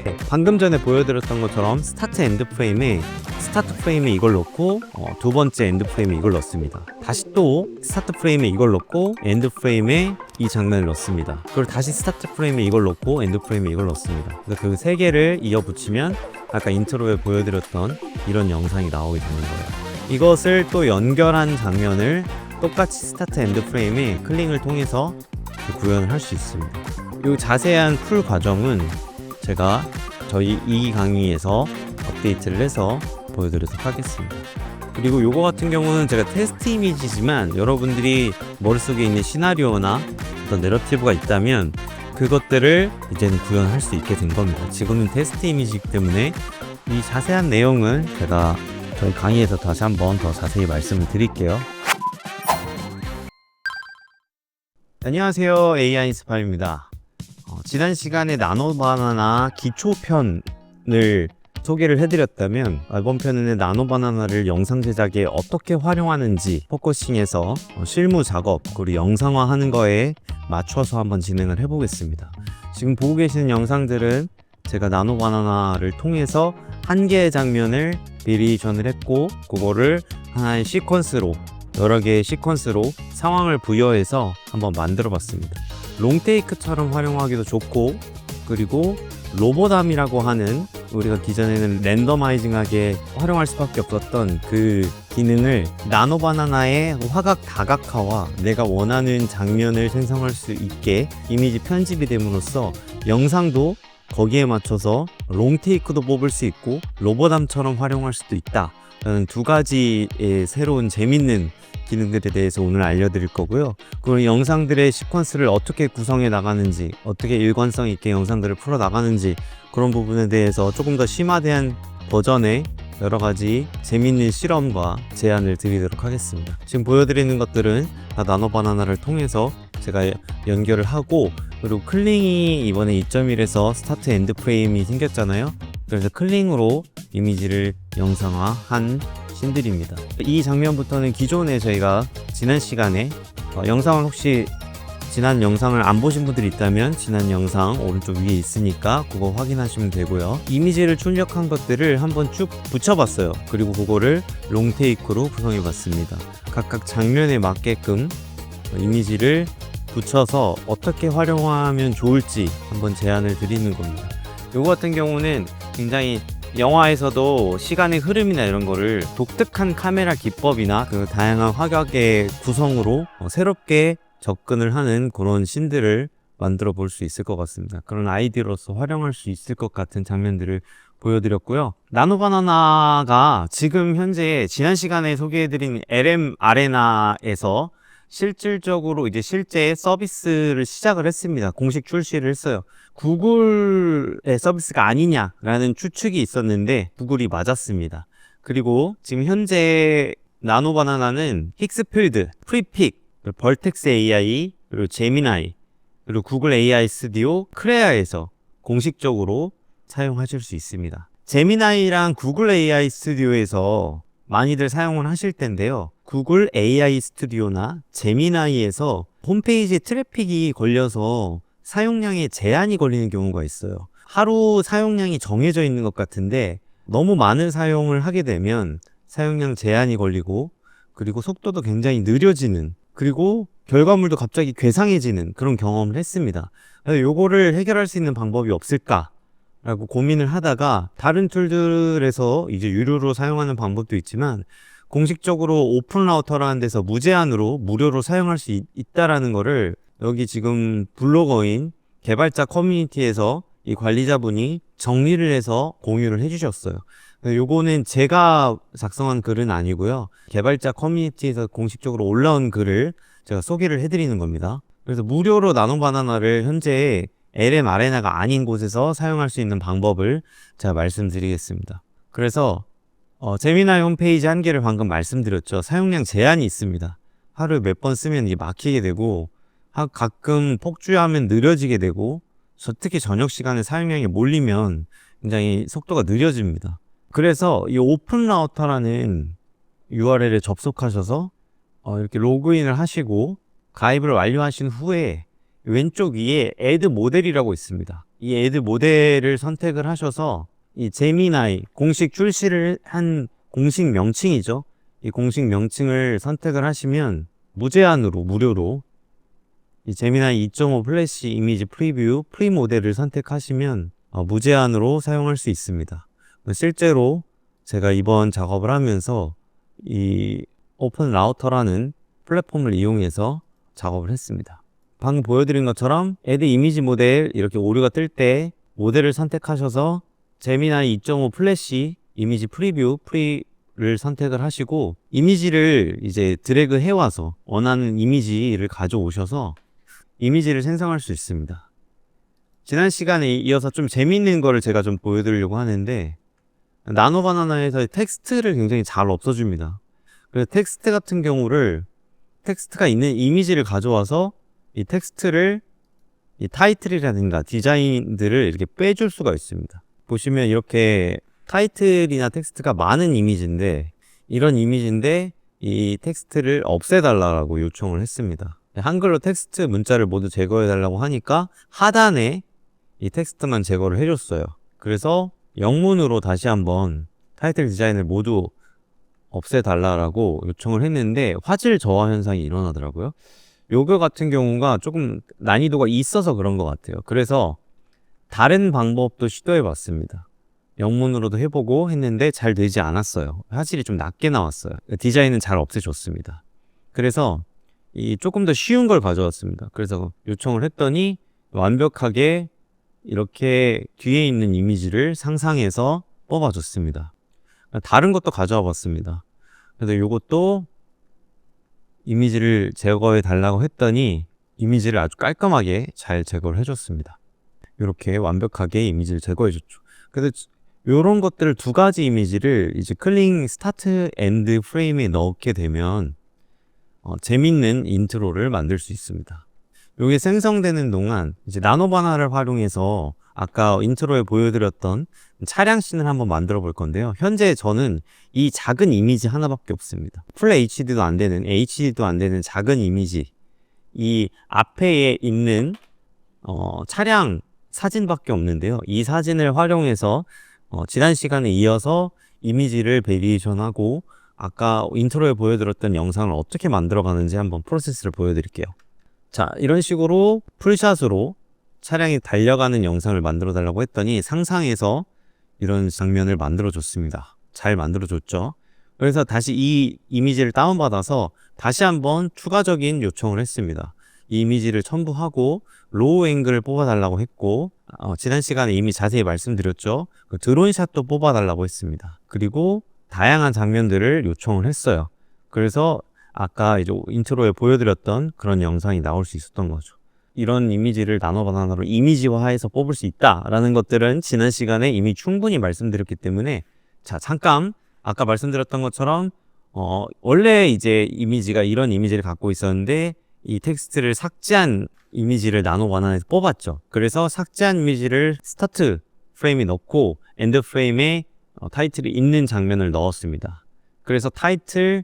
상태. 방금 전에 보여드렸던 것처럼 스타트 엔드 프레임에 이걸 넣고 두 번째 엔드 프레임에 이걸 넣습니다. 다시 또 스타트 프레임에 이걸 넣고 엔드 프레임에 이 장면을 넣습니다. 그리고 다시 스타트 프레임에 이걸 넣고 엔드 프레임에 이걸 넣습니다. 그래서 그 세 개를 이어 붙이면 아까 인트로에 보여드렸던 이런 영상이 나오게 되는 거예요. 이것을 또 연결한 장면을 똑같이 스타트 엔드 프레임에 클링을 통해서 구현을 할 수 있습니다. 이 자세한 풀 과정은 제가 저희 이 강의에서 업데이트를 해서 보여드리도록 하겠습니다. 그리고 요거 같은 경우는 제가 테스트 이미지지만 여러분들이 머릿속에 있는 시나리오나 어떤 내러티브가 있다면 그것들을 이제는 구현할 수 있게 된 겁니다. 지금은 테스트 이미지이기 때문에 이 자세한 내용은 제가 저희 강의에서 다시 한번 더 자세히 말씀을 드릴게요. 안녕하세요, AI 스파입니다. 지난 시간에 나노바나나 기초편을 소개를 해드렸다면 이번 편에는 나노바나나를 영상 제작에 어떻게 활용하는지 포커싱해서 실무 작업 그리고 영상화하는 거에 맞춰서 한번 진행을 해보겠습니다. 지금 보고 계시는 영상들은 제가 나노바나나를 통해서 한 개의 장면을 베리에이션을 했고 그거를 하나의 시퀀스로 여러 개의 시퀀스로 상황을 부여해서 한번 만들어 봤습니다. 롱테이크처럼 활용하기도 좋고 그리고 로보담이라고 하는 우리가 기존에는 랜더마이징하게 활용할 수밖에 없었던 그 기능을 나노바나나의 화각 다각화와 내가 원하는 장면을 생성할 수 있게 이미지 편집이 됨으로써 영상도 거기에 맞춰서 롱테이크도 뽑을 수 있고 로보담처럼 활용할 수도 있다 라는 두 가지의 새로운 재밌는 기능들에 대해서 오늘 알려드릴 거고요. 그리고 영상들의 시퀀스를 어떻게 구성해 나가는지 어떻게 일관성 있게 영상들을 풀어 나가는지 그런 부분에 대해서 조금 더 심화된 버전의 여러 가지 재밌는 실험과 제안을 드리도록 하겠습니다. 지금 보여드리는 것들은 다 나노바나나를 통해서 제가 연결을 하고 그리고 클링이 이번에 2.1에서 스타트 엔드 프레임이 생겼잖아요. 그래서 클링으로 이미지를 영상화한 신들입니다. 이 장면부터는 기존에 저희가 지난 시간에 영상을 혹시 지난 영상을 안 보신 분들이 있다면 지난 영상 오른쪽 위에 있으니까 그거 확인하시면 되고요. 이미지를 출력한 것들을 한번 쭉 붙여봤어요. 그리고 그거를 롱테이크로 구성해 봤습니다. 각각 장면에 맞게끔 이미지를 붙여서 어떻게 활용하면 좋을지 한번 제안을 드리는 겁니다. 요거 같은 경우는 굉장히 영화에서도 시간의 흐름이나 이런 거를 독특한 카메라 기법이나 그 다양한 화각의 구성으로 새롭게 접근을 하는 그런 씬들을 만들어 볼 수 있을 것 같습니다. 그런 아이디어로서 활용할 수 있을 것 같은 장면들을 보여드렸고요. 나노바나나가 지금 현재 지난 시간에 소개해드린 LM 아레나에서 실질적으로 이제 실제 서비스를 시작을 했습니다. 공식 출시를 했어요. 구글의 서비스가 아니냐라는 추측이 있었는데 구글이 맞았습니다. 그리고 지금 현재 나노바나나는 힉스필드, 프리픽, 벌텍스 AI, 그리고 제미나이, 그리고 구글 AI 스튜디오, 크레아에서 공식적으로 사용하실 수 있습니다. 제미나이랑 구글 AI 스튜디오에서 많이들 사용을 하실 텐데요. 구글 AI 스튜디오나 제미나이에서 홈페이지에 트래픽이 걸려서 사용량에 제한이 걸리는 경우가 있어요. 하루 사용량이 정해져 있는 것 같은데 너무 많은 사용을 하게 되면 사용량 제한이 걸리고 그리고 속도도 굉장히 느려지는 그리고 결과물도 갑자기 괴상해지는 그런 경험을 했습니다. 그래서 요거를 해결할 수 있는 방법이 없을까? 라고 고민을 하다가 다른 툴들에서 이제 유료로 사용하는 방법도 있지만 공식적으로 오픈 라우터라는 데서 무제한으로 무료로 사용할 수 있다라는 거를 여기 지금 블로거인 개발자 커뮤니티에서 이 관리자분이 정리를 해서 공유를 해주셨어요. 요거는 제가 작성한 글은 아니고요. 개발자 커뮤니티에서 공식적으로 올라온 글을 제가 소개를 해드리는 겁니다. 그래서 무료로 나노바나나를 현재 LM 아레나가 아닌 곳에서 사용할 수 있는 방법을 제가 말씀드리겠습니다. 그래서 제미나이 홈페이지 한 개를 방금 말씀드렸죠. 사용량 제한이 있습니다. 하루에 몇 번 쓰면 이게 막히게 되고 가끔 폭주하면 느려지게 되고 특히 저녁 시간에 사용량이 몰리면 굉장히 속도가 느려집니다. 그래서 이 오픈 라우터라는 URL에 접속하셔서 이렇게 로그인을 하시고 가입을 완료하신 후에 왼쪽 위에 Add 모델이라고 있습니다. 이 애드 모델을 선택을 하셔서 이 제미나이 공식 출시를 한 공식 명칭이죠. 이 공식 명칭을 선택을 하시면 무제한으로 무료로 이 제미나이 2.5 플래시 이미지 프리뷰 프리 모델을 선택하시면 무제한으로 사용할 수 있습니다. 실제로 제가 이번 작업을 하면서 이 오픈 라우터라는 플랫폼을 이용해서 작업을 했습니다. 방금 보여드린 것처럼 애드 이미지 모델 이렇게 오류가 뜰 때 모델을 선택하셔서 제미나이 2.5 플래시 이미지 프리뷰 프리를 선택을 하시고 이미지를 이제 드래그 해와서 원하는 이미지를 가져오셔서 이미지를 생성할 수 있습니다. 지난 시간에 이어서 좀 재미있는 거를 제가 좀 보여드리려고 하는데 나노바나나에서 텍스트를 굉장히 잘 없애줍니다. 그래서 텍스트 같은 경우를 텍스트가 있는 이미지를 가져와서 이 텍스트를 이 타이틀이라든가 디자인들을 이렇게 빼줄 수가 있습니다. 보시면 이렇게 타이틀이나 텍스트가 많은 이미지인데 이런 이미지인데 이 텍스트를 없애달라고 요청을 했습니다. 한글로 텍스트 문자를 모두 제거해달라고 하니까 하단에 이 텍스트만 제거를 해줬어요. 그래서 영문으로 다시 한번 타이틀 디자인을 모두 없애달라고 요청을 했는데 화질 저하 현상이 일어나더라고요. 요거 같은 경우가 조금 난이도가 있어서 그런 것 같아요. 그래서 다른 방법도 시도해 봤습니다. 영문으로도 해보고 했는데 잘 되지 않았어요. 화질이 좀 낮게 나왔어요. 디자인은 잘 없애줬습니다. 그래서 이 조금 더 쉬운 걸 가져왔습니다. 그래서 요청을 했더니 완벽하게 이렇게 뒤에 있는 이미지를 상상해서 뽑아줬습니다. 다른 것도 가져와 봤습니다. 그래서 요것도 이미지를 제거해 달라고 했더니 이미지를 아주 깔끔하게 잘 제거를 해줬습니다. 이렇게 완벽하게 이미지를 제거해줬죠. 그래서 이런 것들을 두 가지 이미지를 이제 클링 스타트 엔드 프레임에 넣게 되면 재밌는 인트로를 만들 수 있습니다. 이게 생성되는 동안 이제 나노바나를 활용해서 아까 인트로에 보여드렸던 차량 씬을 한번 만들어 볼 건데요. 현재 저는 이 작은 이미지 하나밖에 없습니다. 풀 HD도 안 되는, HD도 안 되는 작은 이미지, 이 앞에 있는 차량 사진밖에 없는데요. 이 사진을 활용해서 지난 시간에 이어서 이미지를 베리에이션하고 아까 인트로에 보여드렸던 영상을 어떻게 만들어 가는지 한번 프로세스를 보여드릴게요. 자, 이런 식으로 풀샷으로 차량이 달려가는 영상을 만들어 달라고 했더니 상상해서 이런 장면을 만들어 줬습니다. 잘 만들어 줬죠. 그래서 다시 이 이미지를 다운받아서 다시 한번 추가적인 요청을 했습니다. 이 이미지를 첨부하고 로우 앵글을 뽑아 달라고 했고 지난 시간에 이미 자세히 말씀드렸죠. 그 드론샷도 뽑아 달라고 했습니다. 그리고 다양한 장면들을 요청을 했어요. 그래서 아까 이제 인트로에 보여드렸던 그런 영상이 나올 수 있었던 거죠. 이런 이미지를 나노바나나로 이미지화해서 뽑을 수 있다라는 것들은 지난 시간에 이미 충분히 말씀드렸기 때문에 자, 잠깐 아까 말씀드렸던 것처럼 원래 이제 이미지가 이런 이미지를 갖고 있었는데 이 텍스트를 삭제한 이미지를 나노바나나에서 뽑았죠. 그래서 삭제한 이미지를 스타트 프레임에 넣고 엔드 프레임에 타이틀이 있는 장면을 넣었습니다. 그래서 타이틀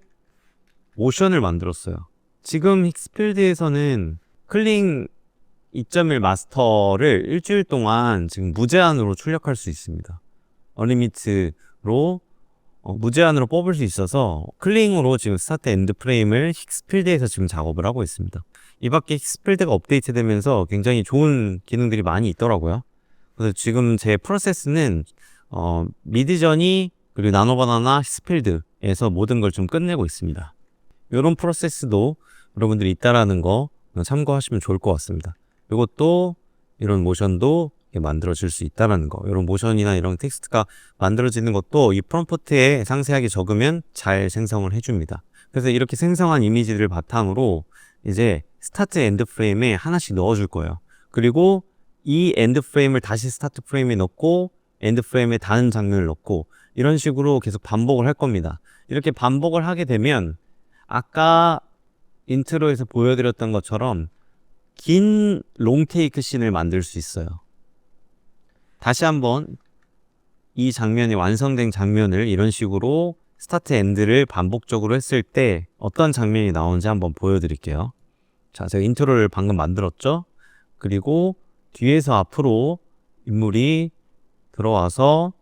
모션을 만들었어요. 지금 힉스필드에서는 클링 2.1 마스터를 일주일 동안 지금 무제한으로 출력할 수 있습니다. 언리미트로 무제한으로 뽑을 수 있어서 클링으로 지금 스타트 엔드 프레임을 힉스필드에서 지금 작업을 하고 있습니다. 이 밖에 힉스필드가 업데이트되면서 굉장히 좋은 기능들이 많이 있더라고요. 그래서 지금 제 프로세스는 미드저니 그리고 나노바나나 힉스필드에서 모든 걸 좀 끝내고 있습니다. 이런 프로세스도 여러분들이 있다라는 거 참고하시면 좋을 것 같습니다. 이것도 이런 모션도 만들어질 수 있다라는 거, 이런 모션이나 이런 텍스트가 만들어지는 것도 이 프롬프트에 상세하게 적으면 잘 생성을 해줍니다. 그래서 이렇게 생성한 이미지를 바탕으로 이제 스타트 엔드 프레임에 하나씩 넣어줄 거예요. 그리고 이 엔드 프레임을 다시 스타트 프레임에 넣고 엔드 프레임에 다른 장면을 넣고 이런 식으로 계속 반복을 할 겁니다. 이렇게 반복을 하게 되면 아까 인트로에서 보여드렸던 것처럼 긴 롱테이크 씬을 만들 수 있어요. 다시 한번 이 장면이 완성된 장면을 이런 식으로 스타트 엔드를 반복적으로 했을 때 어떤 장면이 나오는지 한번 보여드릴게요. 자, 제가 인트로를 방금 만들었죠? 그리고 뒤에서 앞으로 인물이 들어와서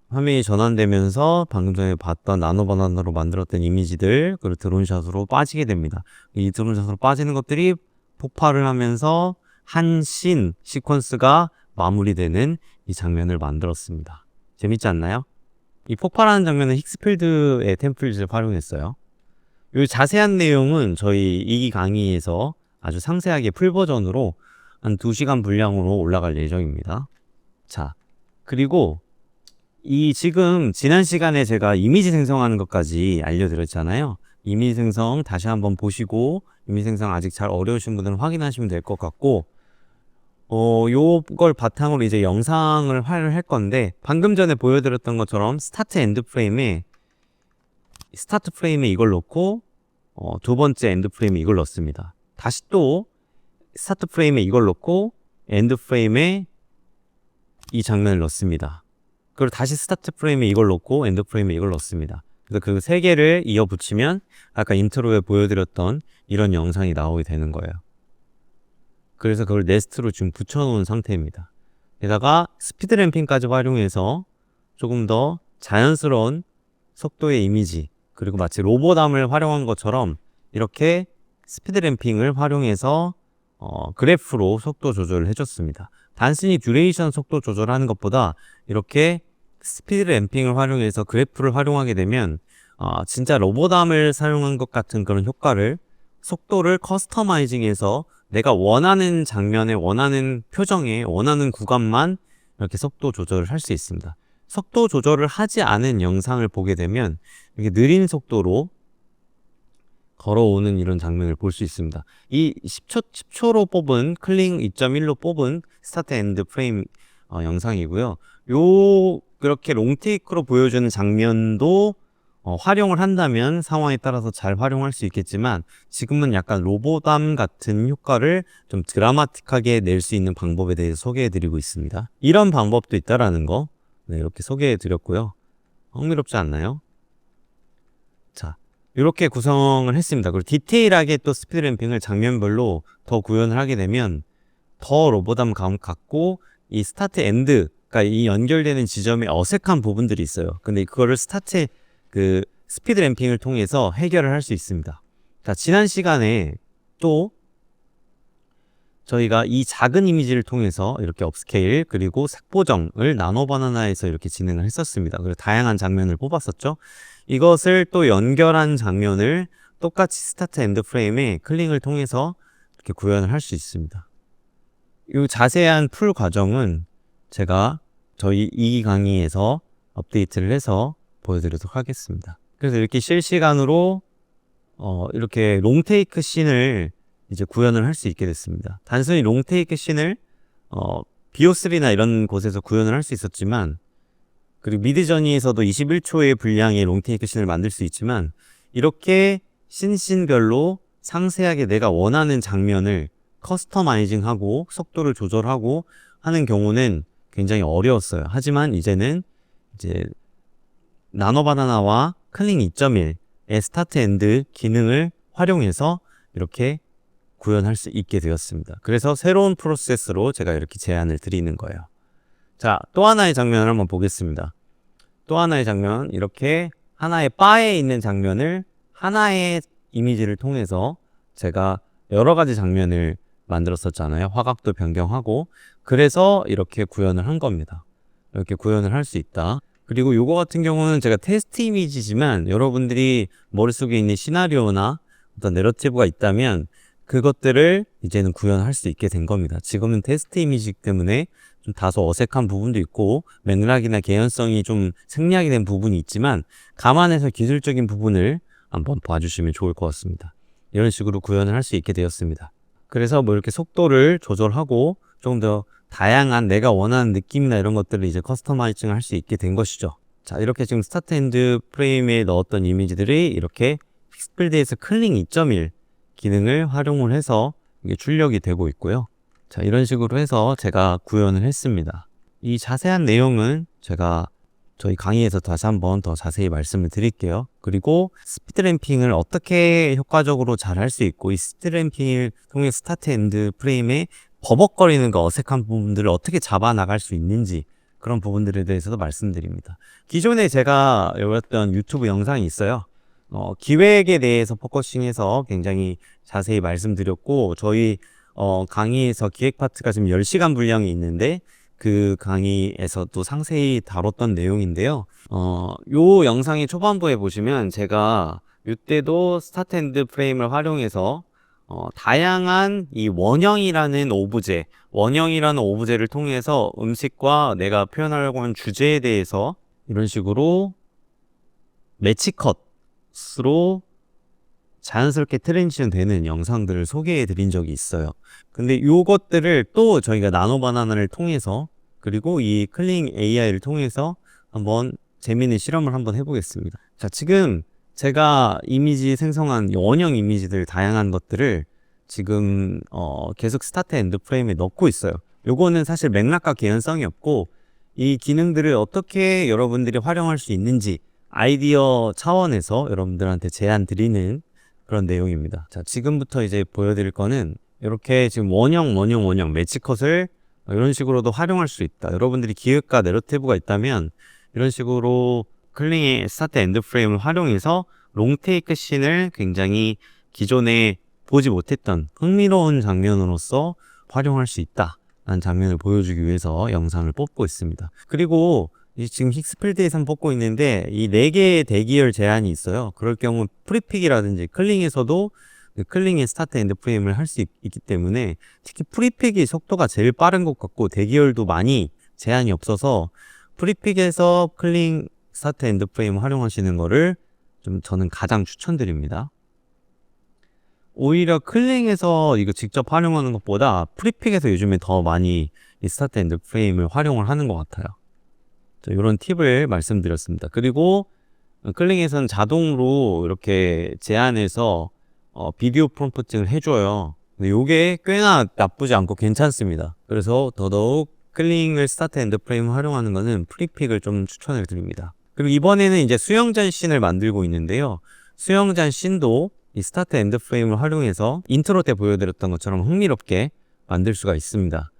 화면이 전환되면서 방금 전에 봤던 나노 바나나로 만들었던 이미지들 그리고 드론샷으로 빠지게 됩니다. 이 드론샷으로 빠지는 것들이 폭발을 하면서 한 씬 시퀀스가 마무리되는 이 장면을 만들었습니다. 재밌지 않나요? 이 폭발하는 장면은 힉스필드의 템플릿을 활용했어요. 이 자세한 내용은 저희 이 강의에서 아주 상세하게 풀 버전으로 한 2시간 분량으로 올라갈 예정입니다. 자, 그리고 지금 지난 시간에 제가 이미지 생성하는 것까지 알려드렸잖아요. 이미지 생성 다시 한번 보시고 이미지 생성 아직 잘 어려우신 분들은 확인하시면 될 것 같고 요걸 바탕으로 이제 영상을 할 건데 방금 전에 보여드렸던 것처럼 스타트 프레임에 이걸 넣고 두 번째 엔드 프레임에 이걸 넣습니다. 다시 또 스타트 프레임에 이걸 넣고 엔드 프레임에 이 장면을 넣습니다. 그리고 다시 스타트 프레임에 이걸 넣고 엔드 프레임에 이걸 넣습니다. 그래서 그 세 개를 이어 붙이면 아까 인트로에 보여드렸던 이런 영상이 나오게 되는 거예요. 그래서 그걸 네스트로 지금 붙여놓은 상태입니다. 게다가 스피드 램핑까지 활용해서 조금 더 자연스러운 속도의 이미지 그리고 마치 로보담을 활용한 것처럼 이렇게 스피드 램핑을 활용해서 그래프로 속도 조절을 해줬습니다. 단순히 듀레이션 속도 조절하는 것보다 이렇게 스피드 램핑을 활용해서 그래프를 활용하게 되면 진짜 로보담을 사용한 것 같은 그런 효과를 속도를 커스터마이징해서 내가 원하는 장면에 원하는 표정에 원하는 구간만 이렇게 속도 조절을 할 수 있습니다. 속도 조절을 하지 않은 영상을 보게 되면 이렇게 느린 속도로 걸어오는 이런 장면을 볼 수 있습니다. 이 10초로 뽑은 클링 2.1로 뽑은 스타트 엔드 프레임 영상이고요. 그렇게 롱테이크로 보여주는 장면도 활용을 한다면 상황에 따라서 잘 활용할 수 있겠지만 지금은 약간 로보담 같은 효과를 좀 드라마틱하게 낼 수 있는 방법에 대해서 소개해 드리고 있습니다. 이런 방법도 있다라는 거 이렇게 소개해 드렸고요. 흥미롭지 않나요? 자, 이렇게 구성을 했습니다. 그리고 디테일하게 또 스피드 램핑을 장면별로 더 구현을 하게 되면 더 로보담 감 같고 이 스타트 엔드 그러니까 이 연결되는 지점에 어색한 부분들이 있어요. 근데 그거를 스피드 램핑을 통해서 해결을 할 수 있습니다. 자, 지난 시간에 또 저희가 이 작은 이미지를 통해서 이렇게 업스케일 그리고 색 보정을 나노 바나나에서 이렇게 진행을 했었습니다. 그리고 다양한 장면을 뽑았었죠. 이것을 또 연결한 장면을 똑같이 스타트 엔드 프레임에 클릭을 통해서 이렇게 구현을 할 수 있습니다. 이 자세한 풀 과정은 제가 저희 이 강의에서 업데이트를 해서 보여드리도록 하겠습니다. 그래서 이렇게 실시간으로 이렇게 롱테이크 씬을 이제 구현을 할 수 있게 됐습니다. 단순히 롱테이크 씬을 BO3나 이런 곳에서 구현을 할 수 있었지만 그리고 미드저니에서도 21초의 분량의 롱테이크 씬을 만들 수 있지만 이렇게 씬별로 상세하게 내가 원하는 장면을 커스터마이징하고 속도를 조절하고 하는 경우는 굉장히 어려웠어요. 하지만 이제는 이제 나노바나나와 클링 2.1의 스타트 엔드 기능을 활용해서 이렇게 구현할 수 있게 되었습니다. 그래서 새로운 프로세스로 제가 이렇게 제안을 드리는 거예요. 자, 또 하나의 장면을 한번 보겠습니다. 또 하나의 장면, 이렇게 하나의 바에 있는 장면을 하나의 이미지를 통해서 제가 여러 가지 장면을 만들었었잖아요. 화각도 변경하고 그래서 이렇게 구현을 한 겁니다. 이렇게 구현을 할 수 있다. 그리고 요거 같은 경우는 제가 테스트 이미지지만 여러분들이 머릿속에 있는 시나리오나 어떤 내러티브가 있다면 그것들을 이제는 구현할 수 있게 된 겁니다. 지금은 테스트 이미지이기 때문에 좀 다소 어색한 부분도 있고 맥락이나 개연성이 좀 생략이 된 부분이 있지만 감안해서 기술적인 부분을 한번 봐주시면 좋을 것 같습니다. 이런 식으로 구현을 할 수 있게 되었습니다. 그래서 뭐 이렇게 속도를 조절하고 조금 더 다양한 내가 원하는 느낌이나 이런 것들을 이제 커스터마이징 할 수 있게 된 것이죠. 자, 이렇게 지금 스타트 엔드 프레임에 넣었던 이미지들이 이렇게 픽스필드에서 클링 2.1 기능을 활용을 해서 이게 출력이 되고 있고요. 자, 이런 식으로 해서 제가 구현을 했습니다. 이 자세한 내용은 제가 저희 강의에서 다시 한번 더 자세히 말씀을 드릴게요. 그리고 스피드 램핑을 어떻게 효과적으로 잘 할 수 있고 이 스피드 램핑을 통해 스타트 엔드 프레임에 버벅거리는 그 어색한 부분들을 어떻게 잡아나갈 수 있는지 그런 부분들에 대해서도 말씀드립니다. 기존에 제가 올렸던 유튜브 영상이 있어요. 기획에 대해서 포커싱해서 굉장히 자세히 말씀드렸고, 저희 강의에서 기획 파트가 지금 10시간 분량이 있는데 그 강의에서도 상세히 다뤘던 내용인데요. 요 영상의 초반부에 보시면 제가 이때도 스타트 엔드 프레임을 활용해서 다양한 이 원형이라는 오브제를 통해서 음식과 내가 표현하려고 하는 주제에 대해서 이런 식으로 매치컷으로 자연스럽게 트랜지션 되는 영상들을 소개해 드린 적이 있어요. 근데 요것들을 또 저희가 나노바나나를 통해서, 그리고 이 클링 AI를 통해서 한번 재미있는 실험을 한번 해보겠습니다. 자, 지금 제가 이미지 생성한 원형 이미지들 다양한 것들을 지금 계속 스타트 엔드 프레임에 넣고 있어요. 요거는 사실 맥락과 개연성이 없고, 이 기능들을 어떻게 여러분들이 활용할 수 있는지 아이디어 차원에서 여러분들한테 제안 드리는 그런 내용입니다. 자, 지금부터 이제 보여드릴 거는 이렇게 지금 원형 매치컷을 이런 식으로도 활용할 수 있다. 여러분들이 기획과 내러티브가 있다면 이런 식으로 클링의 스타트 엔드 프레임을 활용해서 롱테이크 씬을 굉장히 기존에 보지 못했던 흥미로운 장면으로서 활용할 수 있다 라는 장면을 보여주기 위해서 영상을 뽑고 있습니다. 그리고 지금 힉스필드에서 뽑고 있는데 이 4개의 대기열 제한이 있어요. 그럴 경우 프리픽이라든지 클링에서도 클링의 스타트 엔드 프레임을 할 수 있기 때문에 특히 프리픽이 속도가 제일 빠른 것 같고 대기열도 많이 제한이 없어서 프리픽에서 클링 스타트 엔드 프레임 활용하시는 거를 좀 저는 가장 추천드립니다. 오히려 클링에서 이거 직접 활용하는 것보다 프리픽에서 요즘에 더 많이 이 스타트 엔드 프레임을 활용을 하는 것 같아요. 이런 팁을 말씀드렸습니다. 그리고 클링에서는 자동으로 이렇게 제안해서 비디오 프롬프팅을 해줘요. 근데 이게 꽤나 나쁘지 않고 괜찮습니다. 그래서 더더욱 클링을 스타트 엔드 프레임 활용하는 거는 프리픽을 좀 추천을 드립니다. 그리고 이번에는 이제 수영장 씬을 만들고 있는데요. 수영장 씬도 이 스타트 엔드 프레임을 활용해서 인트로 때 보여드렸던 것처럼 흥미롭게 만들 수가 있습니다.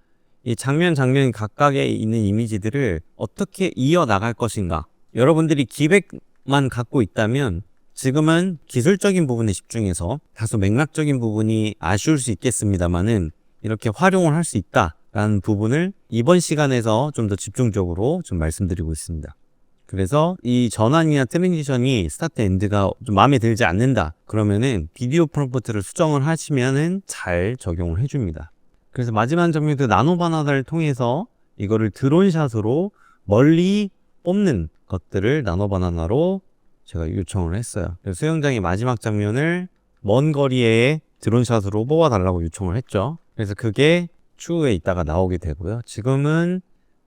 이 장면 각각에 있는 이미지들을 어떻게 이어나갈 것인가. 여러분들이 기획만 갖고 있다면 지금은 기술적인 부분에 집중해서 다소 맥락적인 부분이 아쉬울 수 있겠습니다만은 이렇게 활용을 할 수 있다라는 부분을 이번 시간에서 좀 더 집중적으로 좀 말씀드리고 있습니다. 그래서 이 전환이나 트랜지션이 스타트 엔드가 좀 마음에 들지 않는다 그러면은 비디오 프롬프트를 수정을 하시면은 잘 적용을 해줍니다. 그래서 마지막 장면도 나노바나나를 통해서 이거를 드론샷으로 멀리 뽑는 것들을 나노바나나로 제가 요청을 했어요. 그래서 수영장의 마지막 장면을 먼 거리에 드론샷으로 뽑아달라고 요청을 했죠. 그래서 그게 추후에 있다가 나오게 되고요. 지금은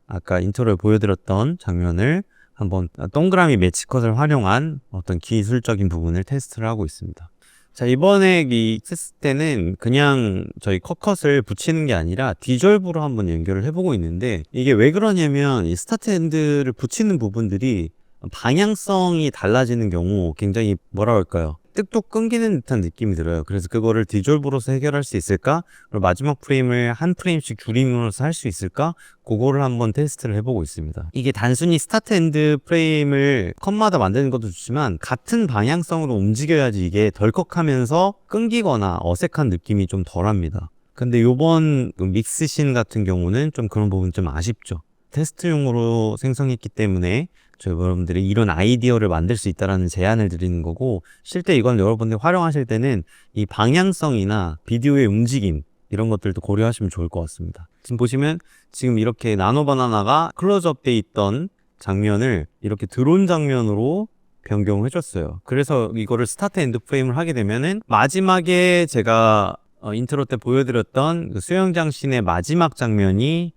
아까 인트로를 보여드렸던 장면을 한번 동그라미 매치컷을 활용한 어떤 기술적인 부분을 테스트를 하고 있습니다. 자, 이번에 이 테스트 때는 그냥 저희 컷컷을 붙이는 게 아니라 디졸브로 한번 연결을 해보고 있는데, 이게 왜 그러냐면 이 스타트 엔드를 붙이는 부분들이 방향성이 달라지는 경우 굉장히 뭐라 할까요? 뚝뚝 끊기는 듯한 느낌이 들어요. 그래서 그거를 디졸브로서 해결할 수 있을까? 그리고 마지막 프레임을 한 프레임씩 줄임으로써 할 수 있을까? 그거를 한번 테스트를 해보고 있습니다. 이게 단순히 스타트 엔드 프레임을 컷마다 만드는 것도 좋지만 같은 방향성으로 움직여야지 이게 덜컥하면서 끊기거나 어색한 느낌이 좀 덜합니다. 근데 요번 믹스씬 같은 경우는 좀 그런 부분 좀 아쉽죠. 테스트용으로 생성했기 때문에 여러분들이 이런 아이디어를 만들 수 있다라는 제안을 드리는 거고, 실제 이건 여러분들이 활용하실 때는 이 방향성이나 비디오의 움직임 이런 것들도 고려하시면 좋을 것 같습니다. 지금 보시면 지금 이렇게 나노바나나가 클로즈업 돼 있던 장면을 이렇게 드론 장면으로 변경을 해줬어요. 그래서 이거를 스타트 엔드 프레임을 하게 되면은 마지막에 제가 인트로 때 보여드렸던 그 수영장 씬의 마지막 장면이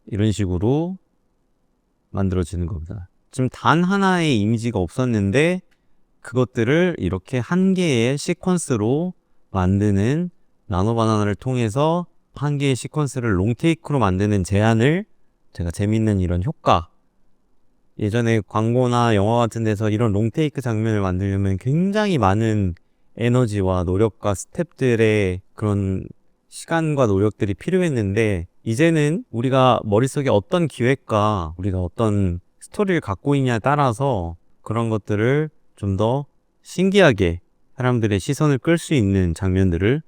이런 식으로 만들어지는 겁니다. 지금 단 하나의 이미지가 없었는데 그것들을 이렇게 한 개의 시퀀스로 만드는 나노바나나를 통해서 한 개의 시퀀스를 롱테이크로 만드는 제안을, 제가 재밌는 이런 효과, 예전에 광고나 영화 같은 데서 이런 롱테이크 장면을 만들려면 굉장히 많은 에너지와 노력과 스텝들의 그런 시간과 노력들이 필요했는데 이제는 우리가 머릿속에 어떤 기획과 우리가 어떤 스토리를 갖고 있냐에 따라서 그런 것들을 좀 더 신기하게 사람들의 시선을 끌 수 있는 장면들을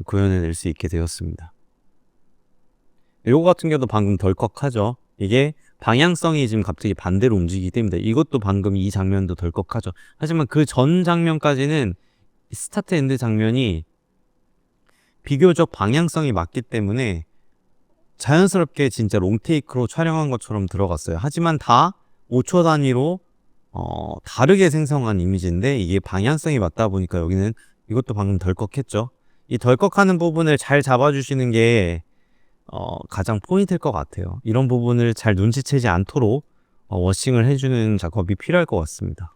구현해낼 수 있게 되었습니다. 요거 같은 경우도 방금 덜컥하죠. 이게 방향성이 지금 갑자기 반대로 움직이기 때문에 이것도 방금 이 장면도 덜컥하죠. 하지만 그 전 장면까지는 스타트 엔드 장면이 비교적 방향성이 맞기 때문에 자연스럽게 진짜 롱테이크로 촬영한 것처럼 들어갔어요. 하지만 다 5초 단위로 다르게 생성한 이미지인데 이게 방향성이 맞다 보니까 여기는 이것도 방금 덜컥했죠. 이 덜컥하는 부분을 잘 잡아주시는 게 가장 포인트일 것 같아요. 이런 부분을 잘 눈치채지 않도록 워싱을 해주는 작업이 필요할 것 같습니다.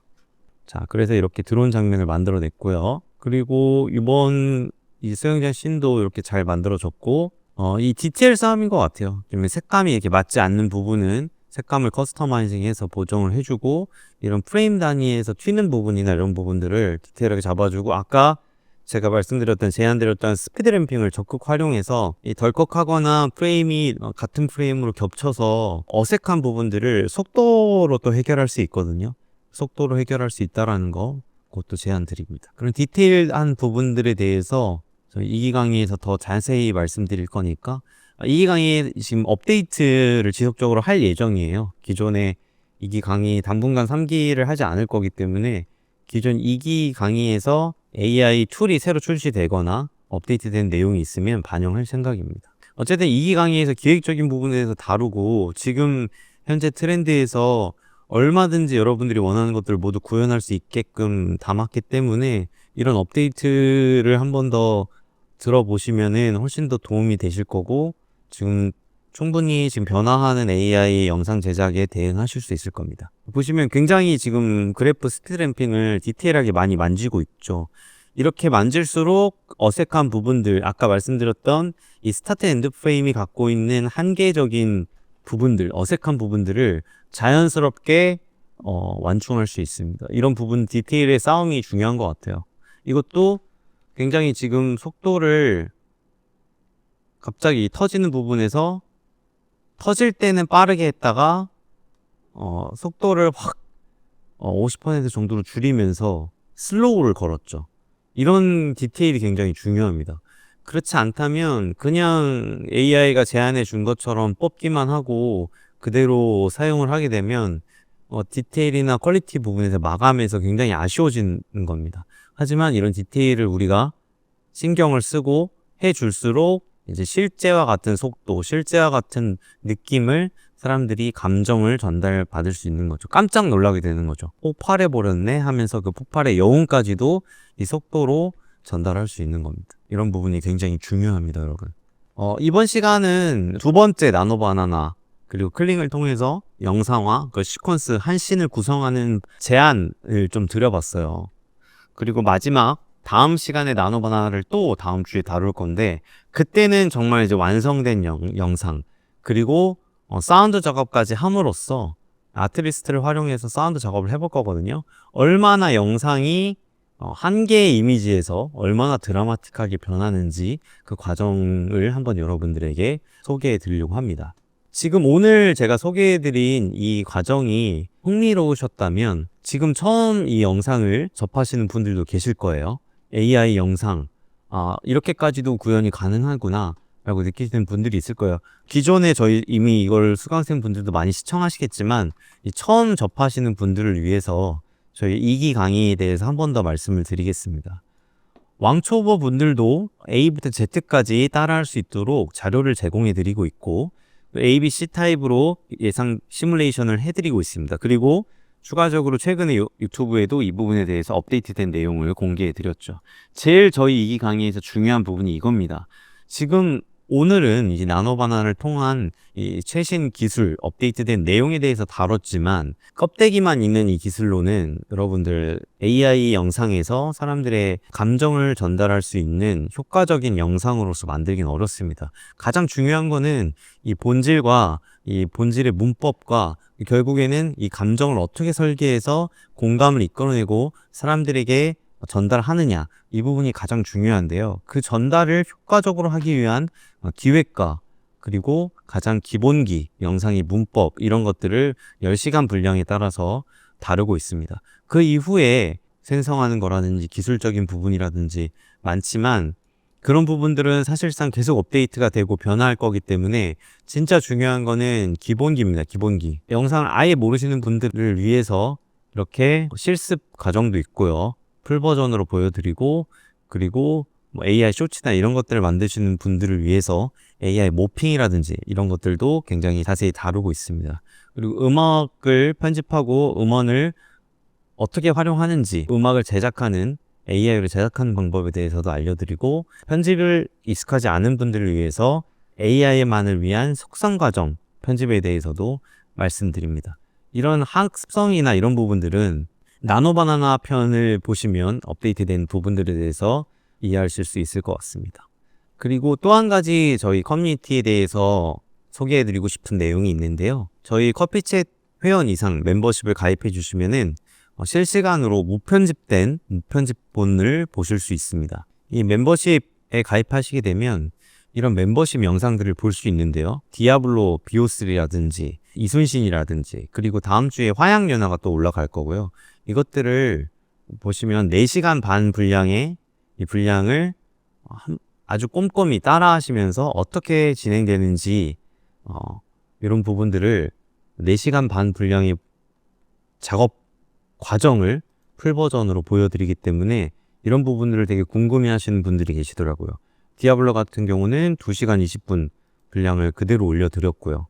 자, 그래서 이렇게 드론 장면을 만들어냈고요. 그리고 이번 이 수영장 씬도 이렇게 잘 만들어졌고 이 디테일 싸움인 것 같아요. 좀 색감이 이렇게 맞지 않는 부분은 색감을 커스터마이징해서 보정을 해주고 이런 프레임 단위에서 튀는 부분이나 이런 부분들을 디테일하게 잡아주고 아까 제가 말씀드렸던 제안드렸던 스피드 램핑을 적극 활용해서 이 덜컥하거나 프레임이 같은 프레임으로 겹쳐서 어색한 부분들을 속도로 또 해결할 수 있거든요. 속도로 해결할 수 있다라는 거 그것도 제안 드립니다. 그런 디테일한 부분들에 대해서 저희 이기 강의에서 더 자세히 말씀드릴 거니까 이기 강의 지금 업데이트를 지속적으로 할 예정이에요. 기존에 이기 강의 당분간 3기를 하지 않을 거기 때문에 기존 2기 강의에서 AI 툴이 새로 출시되거나 업데이트된 내용이 있으면 반영할 생각입니다. 어쨌든 2기 강의에서 기획적인 부분에 대해서 다루고 지금 현재 트렌드에서 얼마든지 여러분들이 원하는 것들을 모두 구현할 수 있게끔 담았기 때문에 이런 업데이트를 한 번 더 들어보시면은 훨씬 더 도움이 되실 거고 지금 충분히 지금 변화하는 AI 영상 제작에 대응하실 수 있을 겁니다. 보시면 굉장히 지금 그래프 스피드 램핑을 디테일하게 많이 만지고 있죠. 이렇게 만질수록 어색한 부분들, 아까 말씀드렸던 이 스타트 엔드 프레임이 갖고 있는 한계적인 부분들, 어색한 부분들을 자연스럽게 완충할 수 있습니다. 이런 부분 디테일의 싸움이 중요한 것 같아요. 이것도 굉장히 지금 속도를 갑자기 터지는 부분에서 터질 때는 빠르게 했다가 속도를 확 50% 정도로 줄이면서 슬로우를 걸었죠. 이런 디테일이 굉장히 중요합니다. 그렇지 않다면 그냥 AI가 제안해 준 것처럼 뽑기만 하고 그대로 사용을 하게 되면 디테일이나 퀄리티 부분에서 마감해서 굉장히 아쉬워지는 겁니다. 하지만 이런 디테일을 우리가 신경을 쓰고 해줄수록 이제 실제와 같은 속도, 실제와 같은 느낌을 사람들이 감정을 전달받을 수 있는 거죠. 깜짝 놀라게 되는 거죠. 폭발해버렸네 하면서 그 폭발의 여운까지도 이 속도로 전달할 수 있는 겁니다. 이런 부분이 굉장히 중요합니다, 여러분. 이번 시간은 두 번째 나노바나나 그리고 클링을 통해서 영상화, 그 시퀀스 한 씬을 구성하는 제안을 좀 드려봤어요. 그리고 마지막 다음 시간에 나노바나나를 또 다음 주에 다룰 건데 그때는 정말 이제 완성된 영상 그리고 사운드 작업까지 함으로써 아트리스트를 활용해서 사운드 작업을 해볼 거거든요. 얼마나 영상이 한 개의 이미지에서 얼마나 드라마틱하게 변하는지 그 과정을 한번 여러분들에게 소개해 드리려고 합니다. 지금 오늘 제가 소개해드린 이 과정이 흥미로우셨다면 지금 처음 이 영상을 접하시는 분들도 계실 거예요. AI 영상, 이렇게까지도 구현이 가능하구나 라고 느끼시는 분들이 있을 거예요. 기존에 저희 이미 이걸 수강생 분들도 많이 시청하시겠지만 처음 접하시는 분들을 위해서 저희 2기 강의에 대해서 한 번 더 말씀을 드리겠습니다. 왕초보 분들도 A부터 Z까지 따라할 수 있도록 자료를 제공해 드리고 있고 A, B, C 타입으로 예상 시뮬레이션을 해드리고 있습니다. 그리고 추가적으로 최근에 유튜브에도 이 부분에 대해서 업데이트된 내용을 공개해 드렸죠. 제일 저희 이 강의에서 중요한 부분이 이겁니다. 지금 오늘은 이제 나노바나나를 통한 이 최신 기술, 업데이트된 내용에 대해서 다뤘지만 껍데기만 있는 이 기술로는 여러분들 AI 영상에서 사람들의 감정을 전달할 수 있는 효과적인 영상으로서 만들긴 어렵습니다. 가장 중요한 거는 이 본질과 이 본질의 문법과 결국에는 이 감정을 어떻게 설계해서 공감을 이끌어내고 사람들에게 전달하느냐, 이 부분이 가장 중요한데요. 그 전달을 효과적으로 하기 위한 기획과 그리고 가장 기본기, 영상의 문법 이런 것들을 10시간 분량에 따라서 다루고 있습니다. 그 이후에 생성하는 거라든지 기술적인 부분이라든지 많지만 그런 부분들은 사실상 계속 업데이트가 되고 변화할 거기 때문에 진짜 중요한 거는 기본기입니다. 기본기. 영상을 아예 모르시는 분들을 위해서 이렇게 실습 과정도 있고요. 풀 버전으로 보여드리고 그리고 뭐 AI 쇼츠나 이런 것들을 만드시는 분들을 위해서 AI 모핑이라든지 이런 것들도 굉장히 자세히 다루고 있습니다. 그리고 음악을 편집하고 음원을 어떻게 활용하는지, 음악을 제작하는 AI로 제작하는 방법에 대해서도 알려드리고 편집을 익숙하지 않은 분들을 위해서 AI만을 위한 속성 과정 편집에 대해서도 말씀드립니다. 이런 학습성이나 이런 부분들은 나노바나나 편을 보시면 업데이트된 부분들에 대해서 이해하실 수 있을 것 같습니다. 그리고 또 한 가지 저희 커뮤니티에 대해서 소개해드리고 싶은 내용이 있는데요. 저희 커피챗 회원 이상 멤버십을 가입해 주시면은 실시간으로 무편집된 무편집본을 보실 수 있습니다. 이 멤버십에 가입하시게 되면 이런 멤버십 영상들을 볼 수 있는데요. 디아블로 BO3라든지 이순신이라든지 그리고 다음 주에 화양연화가 또 올라갈 거고요. 이것들을 보시면 4시간 반 분량의 이 분량을 아주 꼼꼼히 따라 하시면서 어떻게 진행되는지 이런 부분들을 4시간 반 분량의 작업 과정을 풀버전으로 보여드리기 때문에 이런 부분들을 되게 궁금해 하시는 분들이 계시더라고요. 디아블로 같은 경우는 2시간 20분 분량을 그대로 올려드렸고요.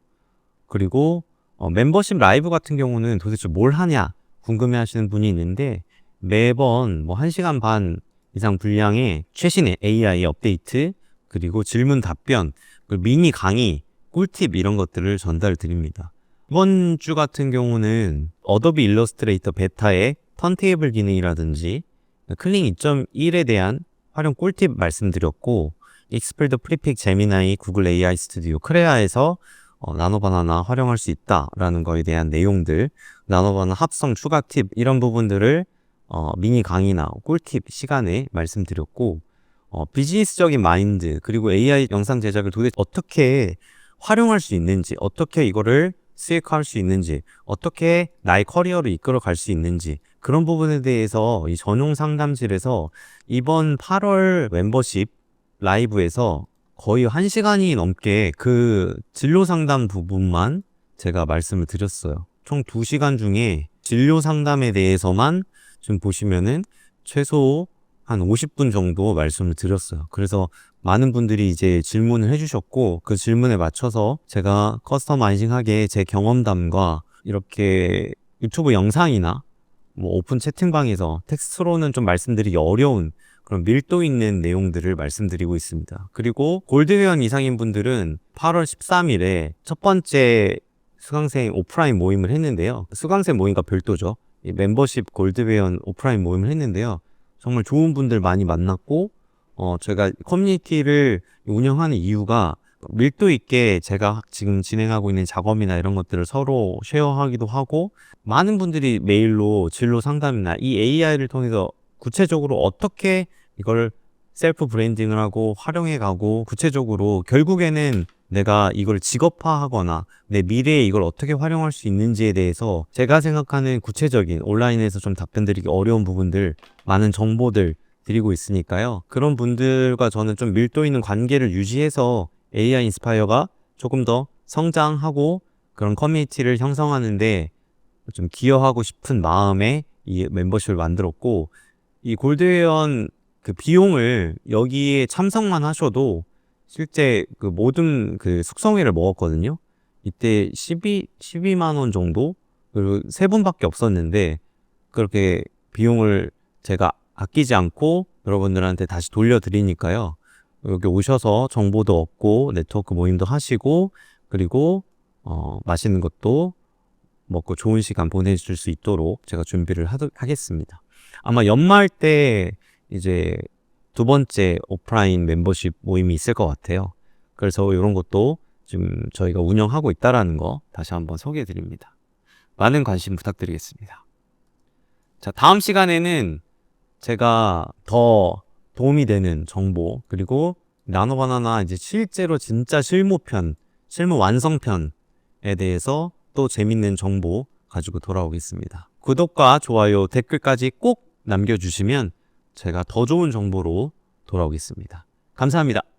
그리고 멤버십 라이브 같은 경우는 도대체 뭘 하냐 궁금해 하시는 분이 있는데 매번 뭐 1시간 반 이상 분량의 최신의 AI 업데이트 그리고 질문 답변 그리고 미니 강의 꿀팁 이런 것들을 전달 드립니다. 이번 주 같은 경우는 어도비 일러스트레이터 베타의 턴테이블 기능이라든지 클링 2.1에 대한 활용 꿀팁 말씀드렸고 익스펠드 프리픽 제미나이 구글 AI 스튜디오 크레아에서 나노바나나 활용할 수 있다라는 거에 대한 내용들 나노바나나 합성 추가 팁 이런 부분들을 미니 강의나 꿀팁 시간에 말씀드렸고 비즈니스적인 마인드 그리고 AI 영상 제작을 도대체 어떻게 활용할 수 있는지 어떻게 이거를 수익화할 수 있는지 어떻게 나의 커리어를 이끌어 갈 수 있는지 그런 부분에 대해서 이 전용 상담실에서 이번 8월 멤버십 라이브에서 거의 1시간이 넘게 그 진로 상담 부분만 제가 말씀을 드렸어요. 총 2시간 중에 진로 상담에 대해서만 좀 보시면은 최소 한 50분 정도 말씀을 드렸어요. 그래서 많은 분들이 이제 질문을 해주셨고 그 질문에 맞춰서 제가 커스터마이징하게 제 경험담과 이렇게 유튜브 영상이나 뭐 오픈 채팅방에서 텍스트로는 좀 말씀드리기 어려운 그런 밀도 있는 내용들을 말씀드리고 있습니다. 그리고 골드회원 이상인 분들은 8월 13일에 첫 번째 수강생 오프라인 모임을 했는데요. 수강생 모임과 별도죠. 이 멤버십 골드회원 오프라인 모임을 했는데요. 정말 좋은 분들 많이 만났고 제가 커뮤니티를 운영하는 이유가 밀도 있게 제가 지금 진행하고 있는 작업이나 이런 것들을 서로 쉐어하기도 하고 많은 분들이 메일로 진로 상담이나 이 AI를 통해서 구체적으로 어떻게 이걸 셀프 브랜딩을 하고 활용해 가고 구체적으로 결국에는 내가 이걸 직업화하거나 내 미래에 이걸 어떻게 활용할 수 있는지에 대해서 제가 생각하는 구체적인 온라인에서 좀 답변드리기 어려운 부분들 많은 정보들 드리고 있으니까요. 그런 분들과 저는 좀 밀도 있는 관계를 유지해서 AI 인스파이어가 조금 더 성장하고 그런 커뮤니티를 형성하는데 좀 기여하고 싶은 마음에 이 멤버십을 만들었고 이 골드회원 그 비용을 여기에 참석만 하셔도 실제 그 모든 그 숙성회를 먹었거든요. 이때 12만 원 정도 그리고 3분밖에 없었는데 그렇게 비용을 제가 아끼지 않고 여러분들한테 다시 돌려드리니까요. 여기 오셔서 정보도 얻고 네트워크 모임도 하시고 그리고 맛있는 것도 먹고 좋은 시간 보내실 수 있도록 제가 준비를 하겠습니다. 아마 연말 때 이제 2번째 오프라인 멤버십 모임이 있을 것 같아요. 그래서 이런 것도 지금 저희가 운영하고 있다라는 거 다시 한번 소개해 드립니다. 많은 관심 부탁드리겠습니다. 자, 다음 시간에는 제가 더 도움이 되는 정보, 그리고 나노바나나 이제 실제로 진짜 실무편, 실무 완성편에 대해서 또 재밌는 정보 가지고 돌아오겠습니다. 구독과 좋아요, 댓글까지 꼭 남겨주시면 제가 더 좋은 정보로 돌아오겠습니다. 감사합니다.